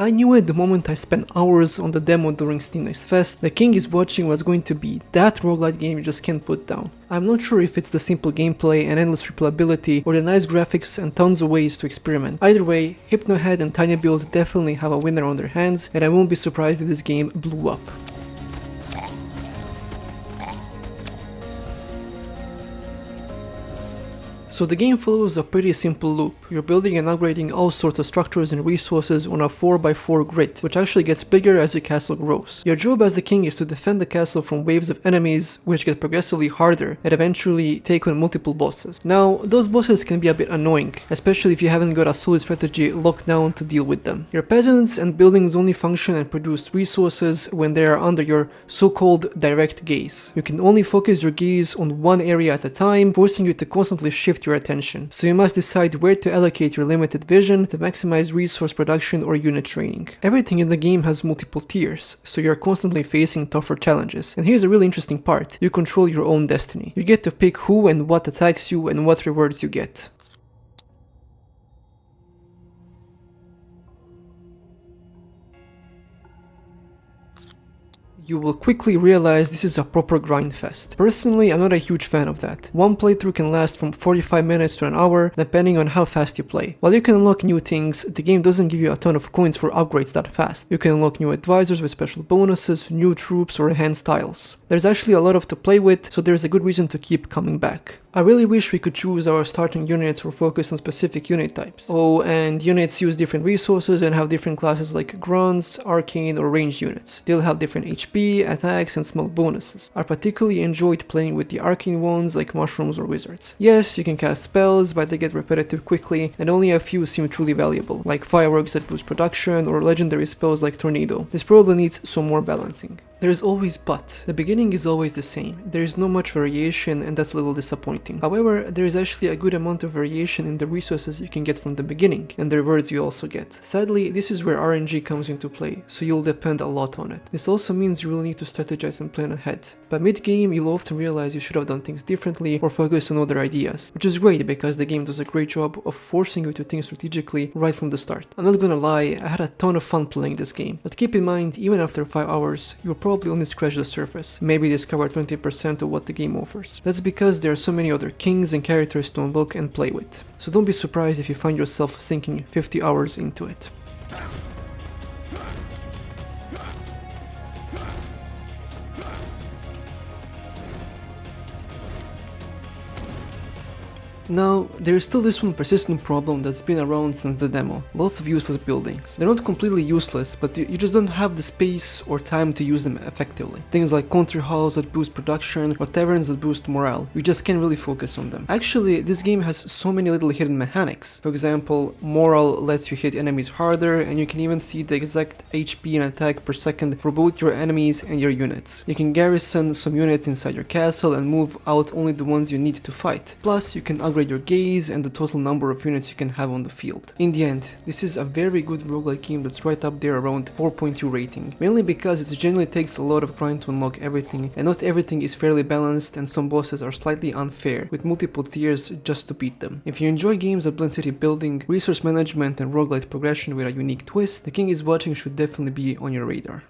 I knew it the moment I spent hours on the demo during Steam Next Fest. The King is Watching was going to be that roguelite game you just can't put down. I'm not sure if it's the simple gameplay and endless replayability or the nice graphics and tons of ways to experiment. Either way, Hypnohead and Tiny Build definitely have a winner on their hands, and I won't be surprised if this game blew up. So the game follows a pretty simple loop. You're building and upgrading all sorts of structures and resources on a 4x4 grid, which actually gets bigger as your castle grows. Your job as the king is to defend the castle from waves of enemies, which get progressively harder and eventually take on multiple bosses. Now, those bosses can be a bit annoying, especially if you haven't got a solid strategy locked down to deal with them. Your peasants and buildings only function and produce resources when they are under your so-called direct gaze. You can only focus your gaze on one area at a time, forcing you to constantly shift your attention, so you must decide where to allocate your limited vision to maximize resource production or unit training. Everything in the game has multiple tiers, so you're constantly facing tougher challenges. And here's a really interesting part: you control your own destiny. You get to pick who and what attacks you and what rewards you get. You will quickly realize this is a proper grind fest. Personally, I'm not a huge fan of that. One playthrough can last from 45 minutes to an hour, depending on how fast you play. While you can unlock new things, the game doesn't give you a ton of coins for upgrades that fast. You can unlock new advisors with special bonuses, new troops, or enhanced styles. There's actually a lot to play with, so there's a good reason to keep coming back. I really wish we could choose our starting units or focus on specific unit types. Oh, and units use different resources and have different classes like grunts, arcane, or ranged units. They'll have different HP, attacks, and small bonuses. I particularly enjoyed playing with the arcane ones like mushrooms or wizards. Yes, you can cast spells, but they get repetitive quickly, and only a few seem truly valuable, like fireworks that boost production or legendary spells like tornado. This probably needs some more balancing. There is always but. The beginning is always the same. There is not much variation, and that's a little disappointing. However, there is actually a good amount of variation in the resources you can get from the beginning, and the rewards you also get. Sadly, this is where RNG comes into play, so you'll depend a lot on it. This also means you will need to strategize and plan ahead. But mid-game, you'll often realize you should have done things differently or focus on other ideas, which is great because the game does a great job of forcing you to think strategically right from the start. I'm not gonna lie, I had a ton of fun playing this game, but keep in mind, even after 5 hours, you'll probably only scratch the surface, maybe discover 20% of what the game offers. That's because there are so many other kings and characters to unlock and play with. So don't be surprised if you find yourself sinking 50 hours into it. Now, there is still this one persistent problem that's been around since the demo. Lots of useless buildings. They're not completely useless, but you just don't have the space or time to use them effectively. Things like country halls that boost production or taverns that boost morale. You just can't really focus on them. Actually, this game has so many little hidden mechanics. For example, morale lets you hit enemies harder, and you can even see the exact HP and attack per second for both your enemies and your units. You can garrison some units inside your castle and move out only the ones you need to fight. Plus, you can upgrade your gaze and the total number of units you can have on the field. In the end, this is a very good roguelike game that's right up there around 4.2 rating, mainly because it generally takes a lot of grind to unlock everything, and not everything is fairly balanced, and some bosses are slightly unfair, with multiple tiers just to beat them. If you enjoy games that blend city building, resource management, and roguelite progression with a unique twist, The King is Watching should definitely be on your radar.